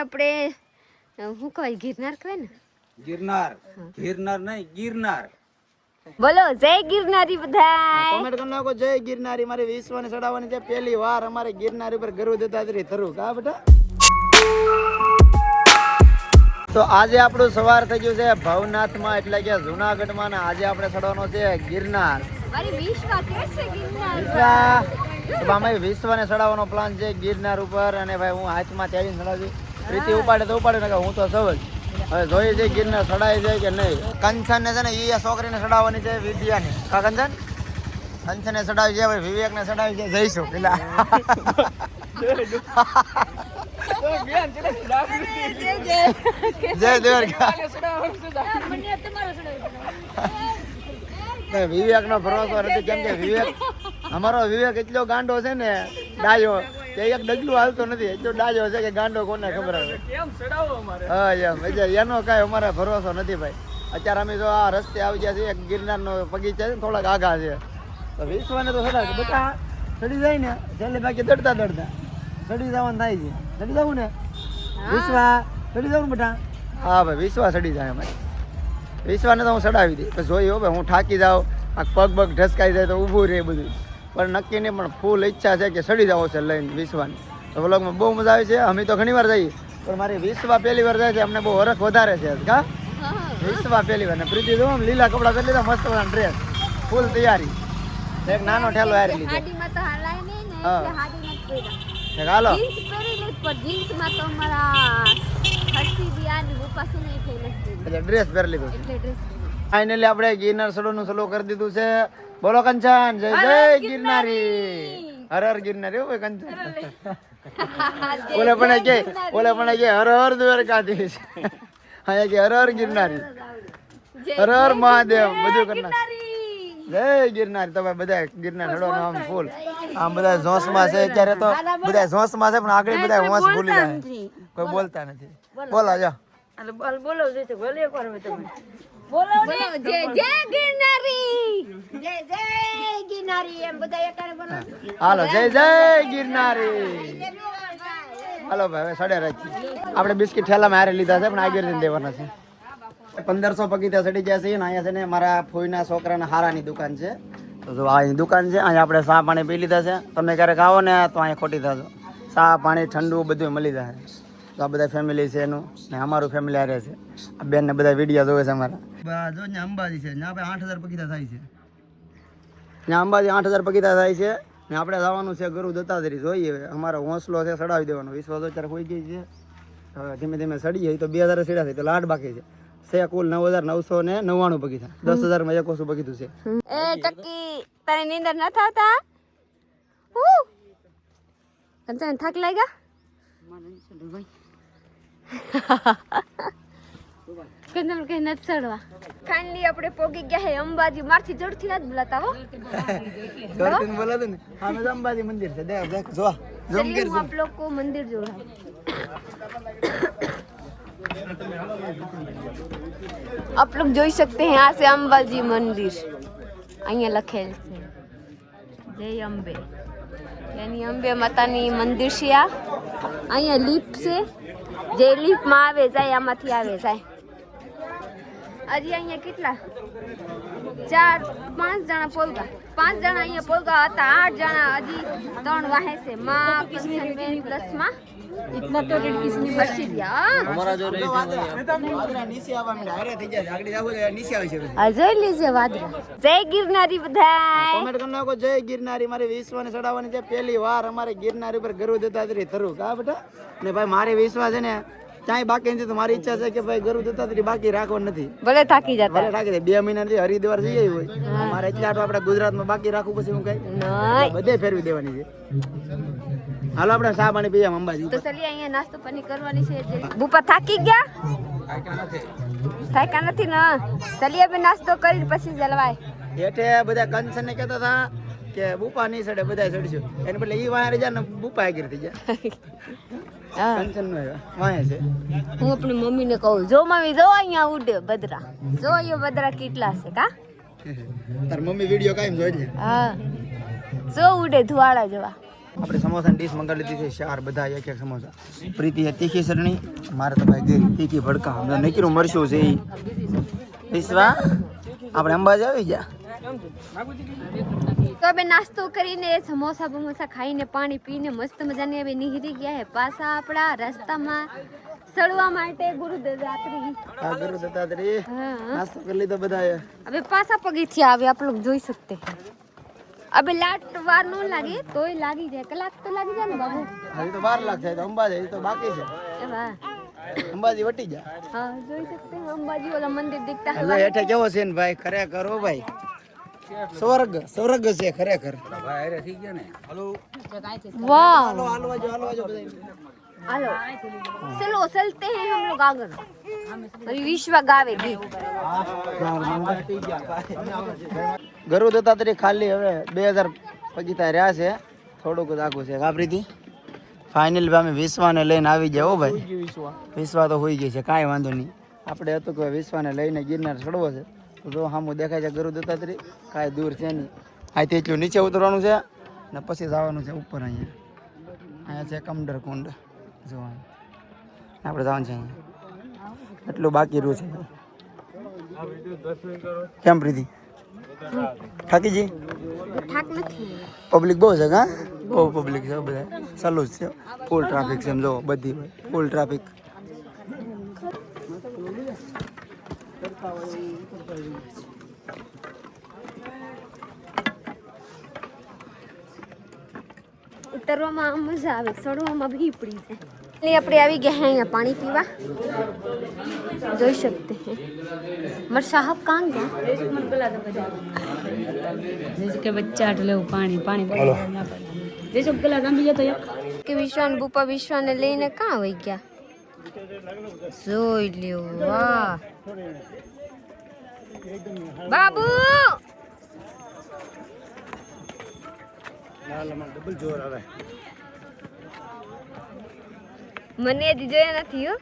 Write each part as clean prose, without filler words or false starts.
આપણે શું કહેવાય ગિરનાર કહેવાય ને ગિરનાર ગિરનાર નહીં ગિરનાર બોલો જય ગિરનારી બધાય કોમેન્ટ કરી નાખો જય ગિરનારી મારી વિશ્વને ચડાવવાની છે પહેલી વાર અમારે ગિરનાર ઉપર ગરુ દત્તાત્રેય થરું કા બેટા તો આજે આપણું સવાર થઈ ગયું છે ભવનાથમાં એટલે કે જુનાગઢમાં ને આજે આપણે ચડવાનો છે ગિરનાર મારી વિશ્વ કે છે ગિરનાર તો અમે વિશ્વને ચડાવવાનો પ્લાન છે ગિરનાર ઉપર અને ભાઈ હું હાથમાં ત્યારી ચડાવી પ્રીતિ ઉપાડે તો ઉપાડે ને હું તો સૌ જ હવે જોઈએ છે ગિરનાર ચડાય છે કે નહીં કંચન ને છે ને એ છોકરીને ચડાવવાની છે વિદ્યાની કા કંચન કંચન ને ચડાવી છે ભાઈ વિવેક ને ચડાવી છે જઈશું પેલા જય દ્વારકા વિવેક નો ભરોસો નથી કેમ કે વિવેક અમારો વિવેક એટલો ગાંડો છે ને ડાયો કે એક ડગલું હાલતો નથી એટલો ડાયો છે કે ગાંડો કોને ખબર આવે હા એમ એનો કાંઈ અમારે ભરોસો નથી ભાઈ અત્યારે અમે જો આ રસ્તે આવી ગયા છીએ ગિરનારનો બગીચા છે થોડાક આગા છે તો વિશ્વને તો ચડાવે બેટા ચડી જાય ને છેલ્લે બાકી દડતા ચડી જવાનું થાય છે ચડી જવું ને વિશ્વ ચડી જવું બેટા હા ભાઈ વિશ્વ ચડી જાય અમારે વિશ્વાને તો હું ચડાવી દઈ પછી જોઈ ભાઈ હું થાકી જાઉં આ પગ ઢસકાઈ જાય તો ઊભું રહે બધું પણ નક્કી નહીં પણ ફૂલ ઈચ્છા છે કે ચડી જાવ છે લઈને વિશ્વાને તો વ્લોગમાં બહુ મજા આવે છે અમે તો ઘણી વાર જઈએ પણ મારી વિશ્વા પહેલી વાર જાય છે અમને બહુ હરખ વધારે છે કા વિશ્વા પહેલી વાર ને પ્રીતિ જો લીલા કપડા પહેરી લીધા મસ્ત ડ્રેસ ફૂલ તૈયારી એક નાનો ઠેલો હારી લીધો હાડીમાં તો હલાય નહીં ને એટલે હાડી નથી પહેર્યા હાલો જીન્સ પહેરી લીધ પર જીન્સમાં તો અમારા હરસી બિયાની ઉપાસુ નહીં થઈ નથી એટલે ડ્રેસ પહેરી લીધો એટલે ડ્રેસ ફાઇનલી આપણે ગિરનાર ચડવાનું ચાલુ કરી દીધું છે બોલો કંચન જય જય ગિરનારી હર હર ગિરનારી હો ભાઈ કંચન ઓલે પણ કે હર હર દ્વારકાધીશ હા કે હર હર ગિરનારી હર હર મહાદેવ બધું કરનાર જય ગિરનારી તો ભાઈ બધા ગિરનાર ચડવાનું આમ ફૂલ આમ બધા જોશમાં છે અત્યારે તો બધા જોશમાં છે પણ આગળ બધા હોશ ભૂલી જાય કોઈ બોલતા નથી બોલો જો બોલો જય જય ગિરનારી એમ બધા એકાને બોલો હાલો જય જય ગિરનારી હાલો ભાઈ હવે સડે રાખી આપણે બિસ્કિટ ઠેલામાં હારે લીધા છે પણ આગળ જઈને દેવાના છે 1500 પગીતા ચડી ગયા છે ને અહીંયા છે ને મારા ફોઈના છોકરાના હારાની દુકાન છે તો જો આ દુકાન છે અહીંયા આપણે ચા પાણી પી લીધા છે તમે ક્યારેક આવો ને તો અહીંયા ખોટી થશો ચા પાણી ઠંડુ બધું મળી જાય તો આ બધા ફેમિલી છે એનું ને અમારું ફેમિલી હારે છે આ બેન ને બધા વિડીયો જોવે છે અમારા જો ત્યાં અંબાજી છે ત્યાં આપણે 8000 પગીતા થાય છે ત્યાં અંબાજી 8000 પગીતા થાય છે ને આપણે જવાનું છે ગરુ દત્તાત્રેય જોઈએ અમારો હોંસલો છે ચડાવી દેવાનો વિશ્વાસ અત્યારે હોઈ ગઈ છે ધીમે ધીમે ચડીએ તો 2000 સીડા થાય તો લાડ બાકી છે કુલ 9999 પગીતા 10000 માં 100 પગીતું છે એ ટકી તારી નીંદર ન થાતા કંચન થાક લાગ્યા કંચન કે ન ચડવા ફાઇનલી આપણે પોગી ગયા હે અંબાજી મારથી જડથી ના બોલાતા હો જડથી બોલાતો ને હા મે અંબાજી મંદિર છે દેખ જો चलिए हम आप लोग को मंदिर जोड़ा आप लोग જોઈ सकते हैं यहाँ से अंबाजी मंदिर અહીંયા લખેલ છે જય અંબે यानी અંબે માતાની મંદિર છે આ અહીંયા લીપ છે જે લીપમાં આવે જાય આમાંથી આવે જાય હજી અહીંયા કેટલા 4-5 જણા પોલગા 5 જણા અહીંયા પોલગા હતા 8 જણા હજી 3 વાહે છે માં કંચન બેન પ્લસ માં इतना तो रेट किसने बची दिया हमारा जो रेट है वादरा નીચે આવવા મે હારે થઈ જાય આગળ જાવ નીચે આવી છે આ જોઈ લીજે વાદરા જય ગિરનારી બધાય કોમેન્ટ કરી નાખો જય ગિરનારી મારી વિશ્વને ચડાવવાની છે પહેલી વાર અમારે ગિરનાર ઉપર ગરુ દત્તાત્રેય થરું કા બેટા ને ભાઈ મારે વિશ્વાસ છે ને ક્યાંય બાકી નથી તો મારી ઈચ્છા છે કે ભાઈ ગરુ દત્તાત્રેય બાકી રાખવાનું નથી ભલે થાકી જતા ભલે થાકી જાય 2 મહિના થી હરિદ્વાર જઈ આવી હોય મારે એટલે આટલું આપણે ગુજરાતમાં બાકી રાખવું પછી હું કઈ નહીં બધે ફેરવી દેવાની છે હાલો આપણે ચા પાણી પીએ અંબાજી તો ચલીએ અહીંયા નાસ્તો પાણી કરવાની છે બુપા થાકી ગયા થાક્યા નથી ને ચલીએ બે નાસ્તો કરી પછી જલવાય હેઠે બધા કંચન ને કહેતા હતા કે બુપા નહીં ચડે બધા ચડશું એને બદલે ઈ વાહે જાય ને બુપા આગળ થઈ જાય કંચન નો વાહે છે હું આપણી મમ્મીને કહું જો મમ્મી જો અહીંયા ઉડે બદરા જો અહીંયા બદરા કેટલા છે કા તાર મમ્મી વિડિયો કાયમ જોઈ લે હા જો ઉડે ધુવાળા જેવા આપણે સમોસાની ડીશ મંગાવી લીધી છે 4 બધા એક સમોસા. પ્રીતિએ તીખી ચટણી, મારે તો ભાઈ ગઈ તીખી ભડકા. હમણાં નકરું મરશું છે એ વિશ્વા. આપણે અંબાજી આવી ગયા. તો હવે નાસ્તો કરીને સમોસા બમોસા ખાઈને પાણી પીને મસ્ત મજાની હવે નીકળી ગયા હે પાછા આપણા રસ્તામાં સડવા માટે ગુરુ દત્તાત્રી. આ ગુરુ દત્તાત્રી નાસ્તો કરી લીધો બધાએ. હવે પાછા પગથિયા આવે आप लोग જોઈ सकते हैं. अबे लाट વાર નો લાગે તોય લાગી જાય. કલાક તો લાગી જાય ને બાબુ. હજી તો 12 લાખ થાય તો અંબાજી હજી તો બાકી છે. એ વાહ અંબાજી વટી જા. हाँ જોઈ सकते हैं अंबाजी वाला मंदिर दिखता है. હવે હેઠે કેવો છે ને ભાઈ ખરેખર હો ભાઈ સ્વર્ગ સ્વર્ગ છે ખરેખર. ભાઈ અરે થઈ ગયા ને. હાલો वाह હાલવા જો બધા. हेलो चलो चलते हैं हम लोग आगे. अभी विश्व गावे गीत. ગુરુ દત્તાત્રી ખાલી હવે 2000 પગીતા રહ્યા છે. થોડુંક જ આગું છે કાપરીથી. ફાઇનલ અમે વિશ્વાને લઈને આવી ગયા હો ભાઈ. વિશ્વા તો હોઈ ગઈ છે કાંઈ વાંધો નહીં. આપણે હતું કે વિશ્વાને લઈને ગિરનાર ચડવો છે તો જો સામું દેખાય છે ગુરુ દત્તાત્રી. કાંઈ દૂર છે નહીં. અહીંથી એટલું નીચે ઉતરવાનું છે ને પછી જવાનું છે ઉપર. અહીંયા છે કમડર કુંડ જોવાનું. આપણે જવાનું છે અહીંયા. એટલું બાકી રહ્યું છે. કેમ પ્રીતિ થાકી જી? ઠાક નથી. પબ્લિક બહુ છે હા? બહુ પબ્લિક છે બધા. ચાલુ જ છે ફૂલ ટ્રાફિક છે. જો બધી ફૂલ ટ્રાફિક. ઉતરવામાં મજા આવે ચડવામાં ભી પડી છે. એટલે આપણે આવી ગયા हैं यहाँ पानी पीवा. જોઈ सकते हैं. मर साहब कहाँ गया? जैसे के बच्चा ले पानी पानी जैसे गला गंभी जाता है કે વિશ્વાન બુપા વિશ્વાને લઈને કાં વઈ ગયા? જોઈ લ્યો વાહ બાબુ. ડબલ જોર આવે. મને હજી જોયા નથી હો.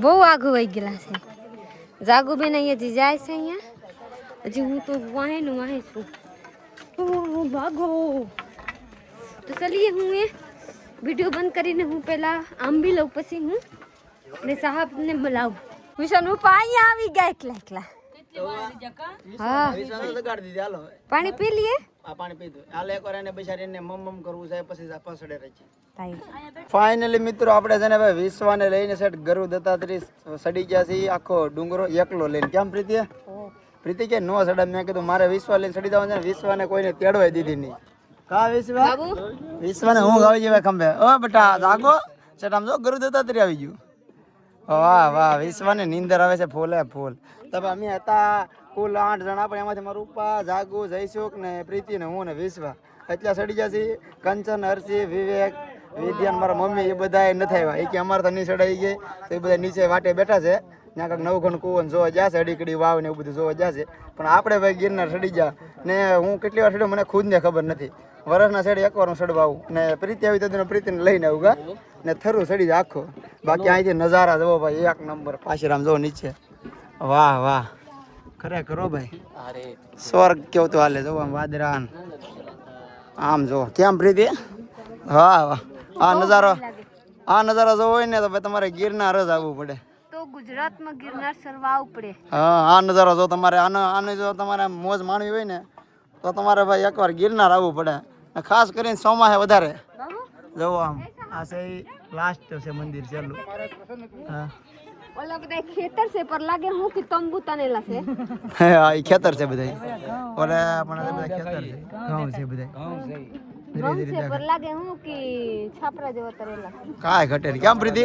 બહુ આગળ વહી ગયેલા છે. જાગુબેન અહીંયાથી જાય છે અહીંયા. હજી હું તો વાહે ને વાહે છું. ઓહ ભાગો. તો ચલીએ હું એ વિડીયો બંધ કરીને હું પહેલા આમ બી લઉં પછી હું ને સાહેબને બોલાવું. વિશાન હું અહીંયા આવી ગયા એકલા એકલા. હા પાણી પી લઈએ. આ પાણી પીધું હાલ એકવાર એને બિચારીને મમ કરવું છે પછી પાછળે રહી છે. તાઈ ફાઇનલી મિત્રો આપણે છે ને ભાઈ વિશ્વાને લઈને સેટ ગુરુ દત્તાત્રી સડી ગયા છે. આખો ડુંગરો એકલો લઈને. કેમ પ્રીતિ? પ્રીતિ કે નો સડા. મેં કીધું મારે વિશ્વા લઈને સડી જવાનું છે. વિશ્વાને કોઈને તેડવાય દીધી નહીં. કા વિશ્વા? બાબુ વિશ્વાને હું ગાવી જેવા ખંભે. ઓ બેટા જાગો સેટ. આમ જો ગુરુ દત્તાત્રી આવી ગયું. વાહ વાહ વિશ્વાને નીંદર આવે છે ફૂલે ફૂલ. તમે અમે હતા કુલ 8 જણા. પણ એમાંથી મારું ઉપા જાગુ જયસુખ ને પ્રીતિ ને હું ને વિશ્વા એટલા સડી ગયા છે. કંચન હર્ષી વિવેક વિદ્યાન મારા મમ્મી એ બધા નથી આવ્યા. એ કે અમારે તો નહીં સડાઈ ગઈ તો એ બધા નીચે વાટે બેઠા છે. ત્યાં કાંઈક નવઘણ કુવન જોવા જશે. અડીકડી વાવ ને એવું બધું જોવા જશે. પણ આપણે ભાઈ ગિરનાર સડી ગયા ને હું કેટલી વાર સડ્યો મને ખુદને ખબર નથી. વરસના સડી એકવાર હું સડવા આવું ને પ્રીતિ આવી તો પ્રીતિને લઈને આવું ગા ને થરું સડી જાય આખો. બાકી અહીંથી નજારા જોવો ભાઈ એક નંબર. પાછરામ જોવો નીચે. વાહ વાહ ખરેખર હો ભાઈ સ્વર્ગ કેવું તો હાલે. જોવો આમ વાદરા આમ જો. કેમ પ્રીતિ? વાહ વાહ. આ નજારો જોવો હોય ને તો ભાઈ તમારે ગિરનાર જ આવવું પડે. તો ગુજરાતમાં ગિરનાર સરવા આવવું પડે. હા આ નજારો જો તમારે આને જો તમારે મોજ માણવી હોય ને તો તમારે ભાઈ એકવાર ગિરનાર આવવું પડે. ખાસ કરીને ચોમાસે વધારે. જોવો આમ આ છે લાસ્ટ છે મંદિર ચાલુ. હા ઓલા બધા ખેતર છે પર લાગે હું કે તંબુ તનેલા છે. હા એ ખેતર છે બધા. ઓલે પણ બધા ખેતર છે. ઘઉં છે બધા. ઘઉં છે પર લાગે હું કે છાપરા જેવા તરેલા. કાંઈ ઘટે નહીં. કેમ પ્રીતિ?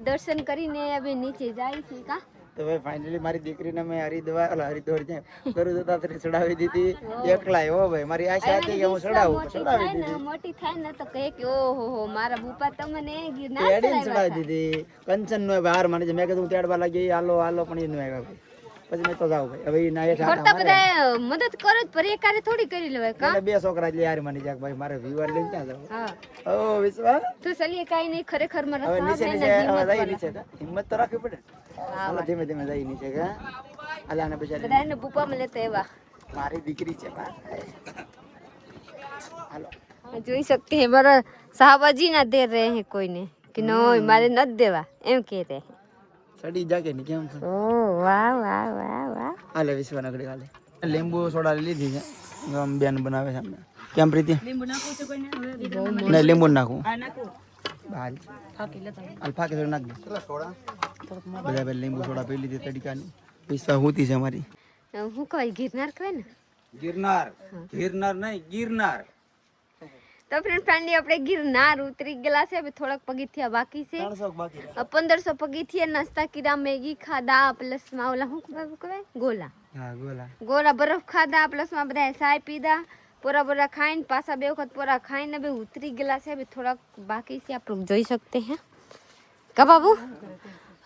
દર્શન કરીને હવે નીચે જાય છે કા. તો ભાઈ ફાઇનલી મારી દીકરીને મેં હરિદ્વાર ગુરુ દત્તાત્રી ચડાવી દીધી એકલા. હો ભાઈ મારી આશા હતી કે હું ચડાવું ચડાવી દીધી. મોટી થાય ને તો કહે કે ઓહો હો મારા બુપા તમને ગિરનાર એડીને ચડાવી દીધી. કંચન નો હાર માની છે. મેં કીધું હું તેડવા લાગી હાલો હાલો પણ એ નો આવ્યા ભાઈ. પછી મેં તો જાવ ભાઈ. હવે ના ફરતા બધા મદદ કરો જ પર એકારે થોડી કરી લેવાય કા. બે છોકરા એટલે યાર માની જાય ભાઈ મારે વ્યુઅર લઈને ક્યાં જાવ. હા ઓ વિશ્વા તો ચલીએ કાઈ નહીં ખરેખર માં હવે નીચે નીચે હિંમત તો રાખવી પડે. હાલો ધીમે ધીમે જઈ નીચે કા. આલાને બિચારી બધા એને બુપા માં લેતા એવા મારી દીકરી છે. હાલો જોઈ શકते हैं મારા શાહબાજી ના દે રહે हैं કોઈને કે નહીં મારે નથી દેવા એમ કહે રહે સડી જાકે ને કેમ ઓ વાહ વાહ વાહ વાહ હાલે વિશ્વા નગડી હાલે લીંબુ સોડા લીધી છે આમ બેન બનાવે છે અમને કેમ પ્રીતિ લીંબુ નાખું છે કોઈને હવે નહીં લીંબુ નાખું આ નાખું હાલ ફાકી લેતા અલ્ફા કે નાખ દે સોડા બધા પેલા લીંબુ સોડા પી લીધી તડકાની વિશ્વા હોતી છે અમારી હું કહેવાય ગિરનાર કહેવાય ને गिरनार गिरनार नहीं गिरनार તો ફ્રેન્ડ ફાઇનલી આપણે ગિરનાર ઉતરી ગયેલા છે હવે થોડાક પગથિયા બાકી છે 1500 પગથિયા નાસ્તા કીધા મેગી ખાધા પ્લસ માં ઓલા શું કહેવાય ગોલા હા ગોલા ગોરા બરફ ખાધા પ્લસ માં બધા ચાય પીધા પૂરા ખાઈને પાછા બે વખત પૂરા ખાઈને હવે ઉતરી ગયેલા છે હવે થોડાક બાકી છે આપ लोग જોઈ सकते हैं કા બાબુ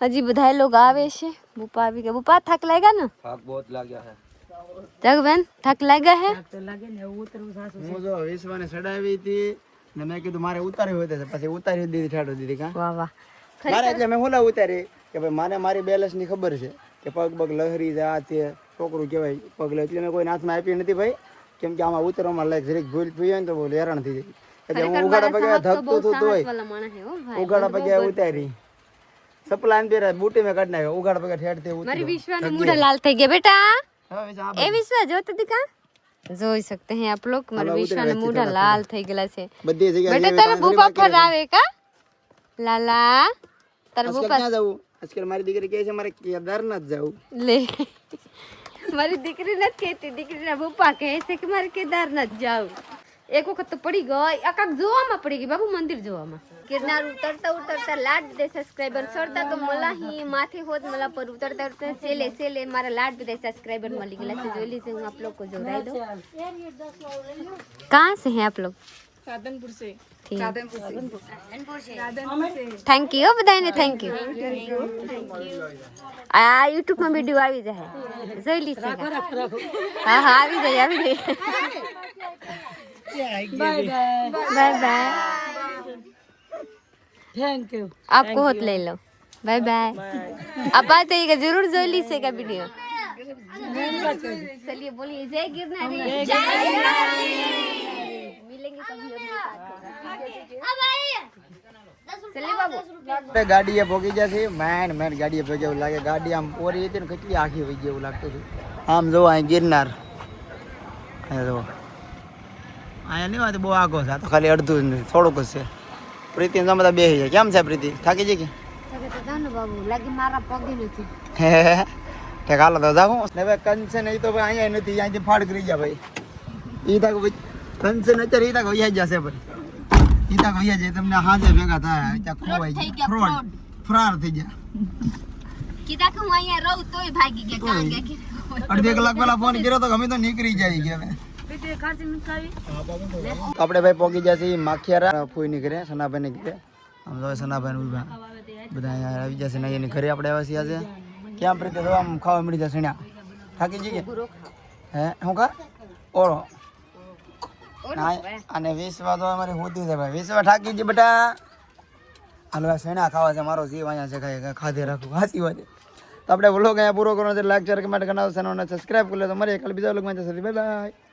હજી બધા લોગ આવે છે બુપા આવી ગયા બુપા થાક લાગ્યા ને थक बहुत लग गया है જગબેન થાક લાગ્યા હે તો લાગે ને ઉતરવું સાસુ હું જો વિશ્વાને ચડાવી હતી ને મેં કીધું મારે ઉતારી હોય તો પછી ઉતારી દીધી ઠાડો દીધી કા વાહ વાહ મારે એટલે મેં હુલા ઉતારી કે ભાઈ મારે મારી બેલેન્સ ની ખબર છે કે પગ લહેરી જાય તે છોકરું કહેવાય પગ લે એટલે મેં કોઈ હાથમાં આપી નથી ભાઈ કેમ કે આમાં ઉતરવામાં લાયક જરીક ભૂલ થઈ હોય ને તો બહુ હેરાન થઈ જાય એટલે હું ઉગાડા પગે ધકતું તું તોય ઉગાડા પગે ઉતારી સપલાન પેરા બૂટી મેં કાઢ નાખ્યો ઉગાડા પગે ઠેઠ તે મારી વિશ્વાના મૂડા લાલ થઈ ગયા બેટા હવે જા એ વિશ્વા જોતી હતી કા જોઈ सकते हैं आप लोग મારા વિશ્વાના મૂડા લાલ થઈ ગયેલા છે બધી જગ્યાએ બેટા તારા બુપા પર આવે કા લાલા તારા આજકાલ બુપા ક્યાં જવું આજકાલ મારી દીકરી કહે છે મારે કેદારનાથ જવું લે મારી દીકરી નથી કહેતી દીકરીના બુપા કહે છે કે મારે કેદારનાથ જાવ એક વખત તો પડી ગઈ આકાક જોવામાં પડી ગઈ બાબુ મંદિર જોવામાં ગિરનાર ઉતરતા લાડ દે સબસ્ક્રાઇબર ચડતા તો मला ही माथे होत मला पर उतरता सेले मारा लाड दे सब्सक्राइबर मली गला से जोली से हूं आप लोग को जोड़ाई दो कहां से हैं आप लोग રાધનપુર से राधनपुर से थैंक यू બધાને થેન્ક યુ આ YouTube માં વિડિયો આવી જાય જોઈ લીધે હા હા આવી જાય बाय बाय થેન્ક યુ आपको होत ले लो बाय बाय अब आते ही का जरूर जोई लीजिए का वीडियो चलिए बोलिए जय गिरनारी मिलेंगे कभी चलिए बाबू ગાડીએ ભોગી જશે મેન ગાડીએ ભોગે એવું લાગે ગાડી આમ ઓરી હતી ને કેટલી આખી વહી ગઈ એવું લાગતું હતું આમ જો અહીં ગિરનાર અહીંયા જો અહીંયા નહીં વાત બહુ આગો છે આ તો ખાલી અડધું જ નહીં થોડુંક જ છે પ્રીતિ ને બધા બેસી જાય કેમ છે પ્રીતિ થાકી જઈ કે બાબુ લાગે મારા પગે નથી તે કાલો તો જાઉં હવે કંચન એ તો ભાઈ અહીંયા નથી અહીંથી ફાડ કરી ગયા ભાઈ એ તાક કંચન અત્યારે એ તાક વૈયા જશે ભાઈ એ તાક વૈયા જાય તમને હાજે ભેગા થાય ત્યાં ખોવાઈ ગયા ફરાર થઈ ગયા કીધા કે હું અહીંયા રહું તોય ભાગી ગયા કાં ગયા અડધી કલાક પહેલા ફોન કર્યો તો અમે તો નીકળી જાય કે હવે આપણે ભાઈ પોગી જશે માખિયારા ફૂઈ ની ઘરે સનાભાઈ ની ઘરે આમ તો સનાભાઈ ઉભા બધા અહીંયા આવી જશે ને એની ઘરે આપણે આવ્યા છીએ આજે ક્યાં પ્રીતિ તો આમ ખાવા મળી જશે ને થાકી જઈએ હે શું કા ઓળો અને વિશ્વા તો અમારી હોતી છે ભાઈ વિશ્વા થાકી ગઈ બેટા હાલો શેણા ખાવા છે મારો જીવ અહીંયા છે કાંઈ ખાધે રાખું હાસી વાત તો આપણે વ્લોગ અહીંયા પૂરો કરવાનો છે લાઈક શેર કમેન્ટ કરવાનો છે સબસ્ક્રાઇબ કરી લો તો મળીએ કાલે બીજા વ્લોગમાં જશે બાય બાય